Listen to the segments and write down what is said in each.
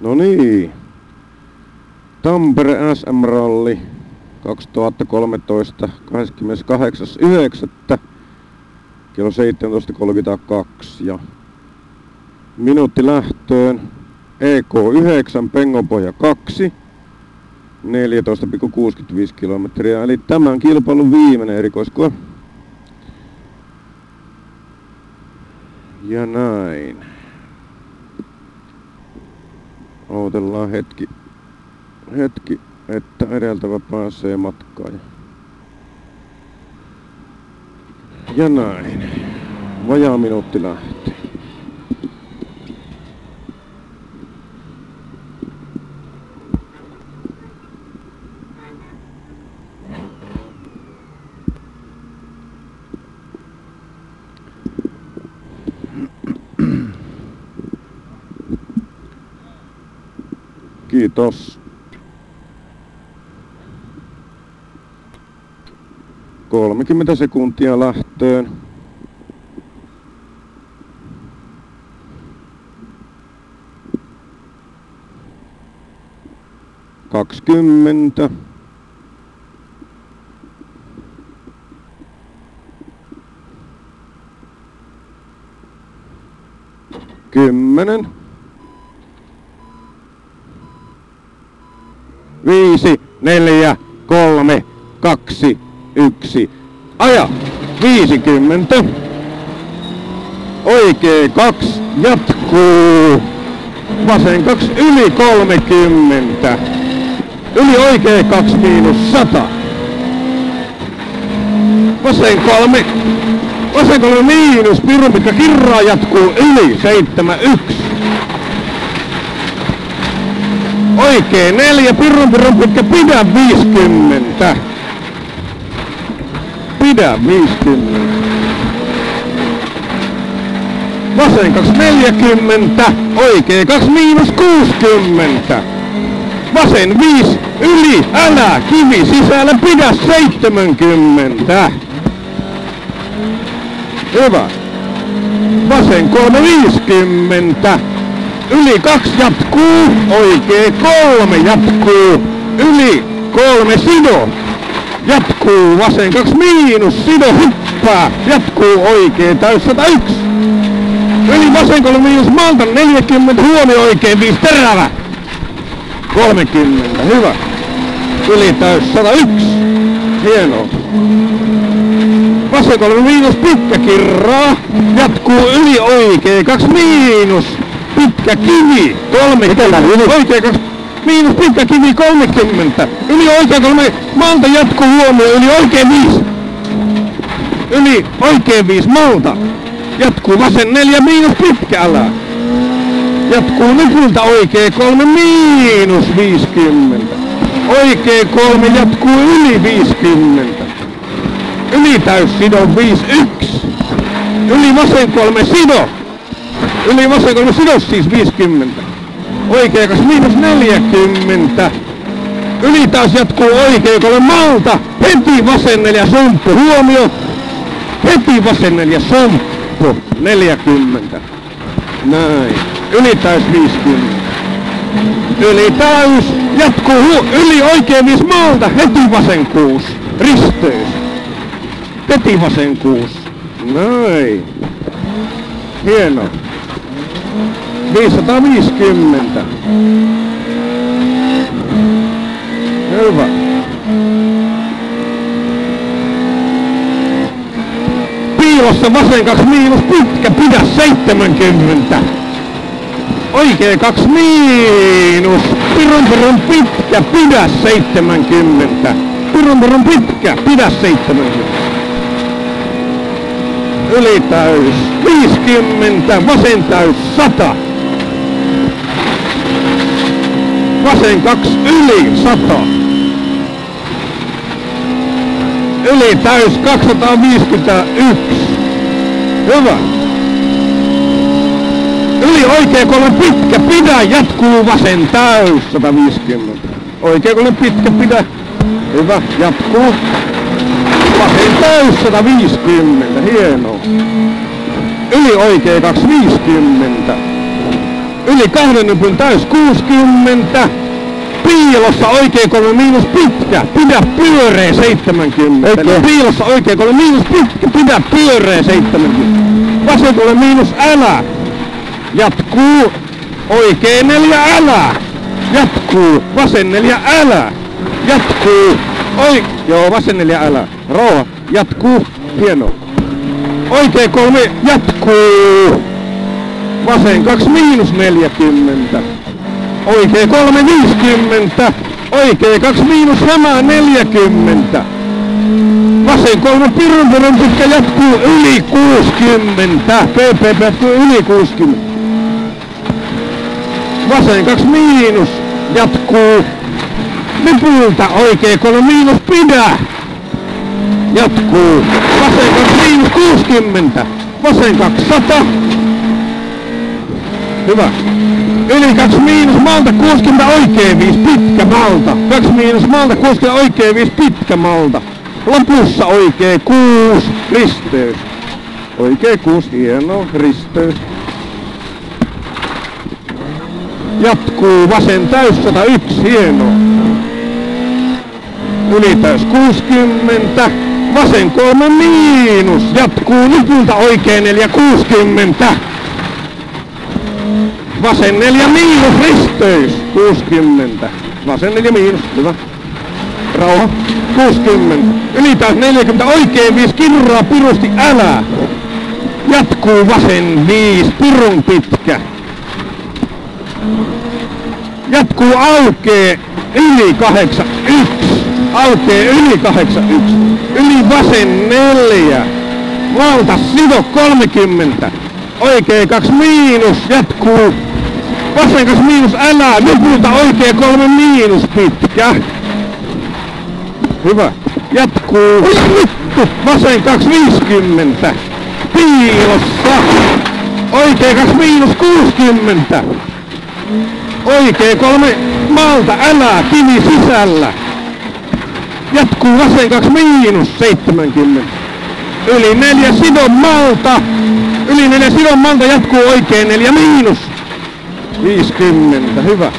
No niin. Tampere SM-ralli 2013 28.9. kello 17.32 ja minuutti lähtöön EK9 Pengonpohja 2 14,65 kilometriä, eli tämän kilpailun viimeinen erikoiskoe. Ja näin. Odotellaan hetki, että edeltävä pääsee matkaan. Ja näin. Vajaa minuutti lähtee. Kiitos. 30 sekuntia lähtöön. Kaksikymmentä. 10. 5, 4, 3, 2, 1. Aja! 50. Oikee 2. Jatkuu. Vasen 2 yli 30. Yli oikee 2 miinus 100. Vasen 3. Vasen 3 miinus. Pirun pitkä kirraa jatkuu yli 71. Oikee 4, pirun pitkä, pidä 50. Pidä 50. Vasen 2, 40. Oikee 2, miinus 60. Vasen 5, yli, älä, kivi sisällä, pidä 70. Hyvä. Vasen 3, 50. Yli 2 jatkuu, oikee 3 jatkuu, yli 3 sido, jatkuu vasen 2 miinus sido, hyppää, jatkuu oikee täys 101, yli vasen 3 miinus malta 40, huomio oikee 5 terävä, 30, hyvä, yli täys 101, hienoa, vasen 3 miinus pitkä kirraa, jatkuu yli oikee 2 miinus, pitkä kivi, 30, oikee 2, miinus pitkä kivi 30, yli oikee 3, malta jatkuu huomio, yli oikee 5, yli oikee 5 malta, jatkuu vasen 4, miinus pitkä, älä, jatkuu nypyltä oikee 3, miinus 50, oikee 3 jatkuu yli 50, yli täys sido 51, yli vasen 3 sido, yli vasen 3 sidos siis 50. Oikee 2 miinus 40. Yli taas jatkuu oikee 3 malta. Heti vasen 4 somppu. Huomio. Heti vasen 4 somppu. 40. Näin. Yli täys 50. Yli täys. Jatkuu yli oikee 5 malta. Heti vasen 6. Risteys. Heti vasen 6. Näin. Hienoa. 550. Hyvä. Piilossa vasen 2 miinus pitkä, pidä 70. Oikee 2 miinus. Pirun pitkä, pidä 70. Pirun pitkä, pidä 70. Yli täys 50, vasen täys 100. Vasen 2 yli 100. Yli täys 251. Hyvä. Yli oikee 3 pitkä, pidä, jatkuu vasen täys 150. Oikee 3 pitkä, pidä. Hyvä, jatkuu. Vasen täys 150, hienoa. Yli oikee 250. Yli 2 nypyn täys 60. Piilossa oikein 3 miinus pitkä. Pidä pyöreä 70. Piilossa oikein 3 miinus pitkä. Pidä pyöreä 70. Vasen 3 miinus älä. Jatkuu. Oikein 4 älä. Jatkuu. Vasen 4 älä. Jatkuu. Joo, vasen 4 älä. Rauha. Jatkuu. Hieno. Oikein 3. Jatkuu. Vasen 2 miinus 40. Oikein 3 50. Oikein 2 miinus hämää 40. Vasen 3 pirun pitkä jatkuu yli 60. PP yli 60. Vasen 2 miinus jatkuu. Nypyltä oikein 3 miinus pidä. Jatkuu. Vasen 2 miinus 60. Vasen 200. Hyvä. Yli 2 miinus malta 60 oikein 5 pitkä malta. 2 miinus malta 60 oikein 5 pitkä malta. Lopussa oikein 6 risteys. Oikein 6 hieno risteys. Jatkuu vasen täys 101 hieno. Yli täys 60. Vasen 3 miinus. Jatkuu nypyltä oikein 4 60. Vasen 4 miinus risteys 60. Vasen 4 miinus, hyvä. Rauha. 60. Yli täys 40 oikein 5 kirraa pirusti älä. Jatkuu vasen 5 pirun pitkä. Jatkuu aukee yli 81. Aukee yli 81. Yli vasen 4. Valta sido 30. Oikein 2 miinus jatkuu. Vasen 2 miinus älä. Nypyltä oikein 3 miinus pitkä. Hyvä. Jatkuu. Vasen 2 50. Piilossa. Oikein 2 miinus 60. Oikein 3 malta älä. Kivi sisällä. Jatkuu vasen 2 miinus 70. Yli 4 sidon malta. Yli 4 sidon malta jatkuu oikein 4 miinus 50. Hyvä.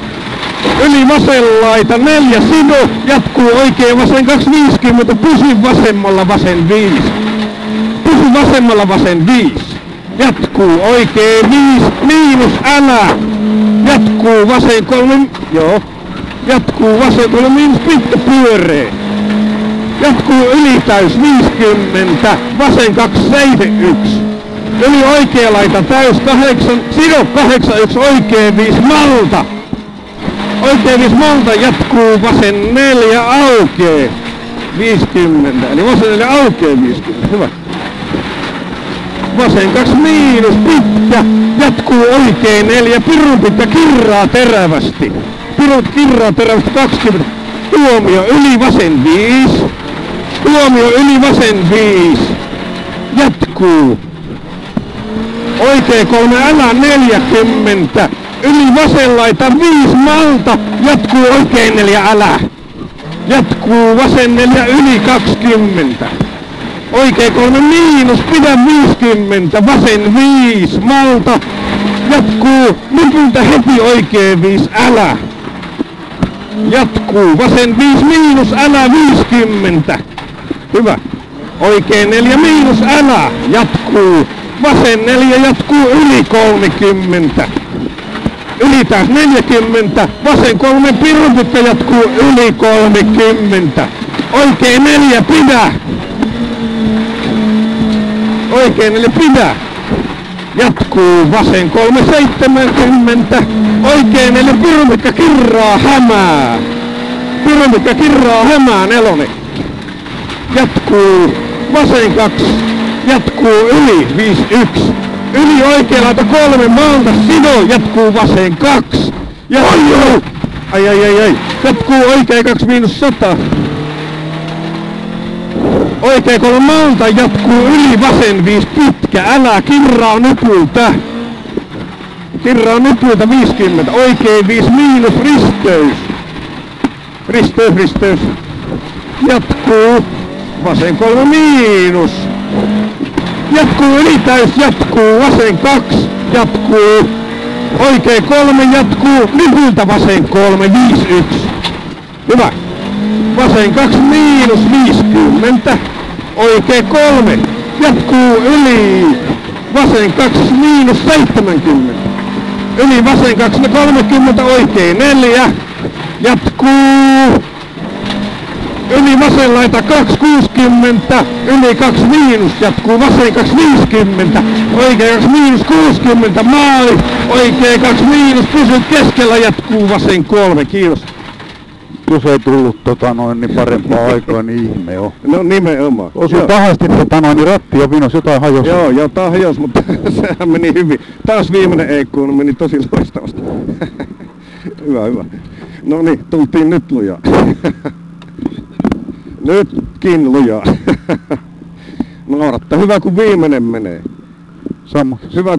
Yli vasen laita 4 sido. Jatkuu oikein vasen 250. Pysy vasemmalla vasen 5. Pysy vasemmalla vasen 5. Jatkuu oikein 5 miinus älä. Jatkuu vasen 3. Joo. Jatkuu vasen 3 miinus pitkä pyöreä. Jatkuu yli täys 50. Vasen 271. Yli oikea laita täys 8. Sido 81 oikein 5 malta. Oikein 5 malta jatkuu vasen 4 aukee 50. Eli vasen 4 aukee 50. Hyvä. Vasen 2 miinus pitkä. Jatkuu oikein 4 pirun pitkä kirraa terävästi. Pirut kirraa terävästi 20. Tuomio yli vasen 5. Tuomio yli vasen 5. Jatkuu. Oikein 3 älä 40. Yli vasen laita 5 malta. Jatkuu oikein 4 älä. Jatkuu vasen 4 yli 20. Oikein 3 miinus pidä 50. Vasen 5 malta. Jatkuu nypyltä heti oikein 5 älä. Jatkuu vasen 5 miinus älä 50. Hyvä. Oikein 4 miinus älä. Jatkuu. Vasen 4 jatkuu yli 30. Yli taas 40. Vasen 3 pirun pitkä jatkuu yli 30. Oikein 4 pidä. Oikein 4 pidä. Jatkuu vasen 3 70. Oikein 4 pirun pitkä kirraa hämää. Pirun pitkä kirraa hämää 4. Jatkuu vasen 2. Jatkuu yli 51. Yli oikea laita 3 malta sido. Jatkuu vasen 2. Jatkuu. Ai. Jatkuu oikein 2 miinus 100. Oikein 3 malta jatkuu yli vasen 5 pitkä. Älä kirraa nypyltä. Kirraa nypyltä 50. Oikein 5 miinus risteys. Risteys. Jatkuu. Vasen 3 miinus. Jatkuu ylitäys, jatkuu vasen 2, jatkuu Oikein 3 jatkuu. Nypyltä vasen 3, 5-1. Hyvä. Vasen 2 miinus 50. Oikein 3. Jatkuu yli. Vasen 2 miinus 70. Yli vasen 2 30. Oikein 4. Jatkuu. Yli vasen laita 260. Yli 2 miinus. Jatkuu vasen 250. Oikein 2 miinus 60. Maali. Oikein 2 miinus. Pysy keskellä. Jatkuu vasen 3. Kiitos. Jos ei tullut niin parempaa aikaa, niin ihme on. No nimenomaan. Osui pahasti niin ratti ja vinos jotain hajosi. Joo, tää hajosi, mutta sehän meni hyvin. Taas viimeinen EQ meni tosi loistavasti. Hyvä. No niin, tultiin nyt lujaa. Nytkin lujaa. Naurattaa. Hyvä kun viimeinen menee. Sama. Hyvä.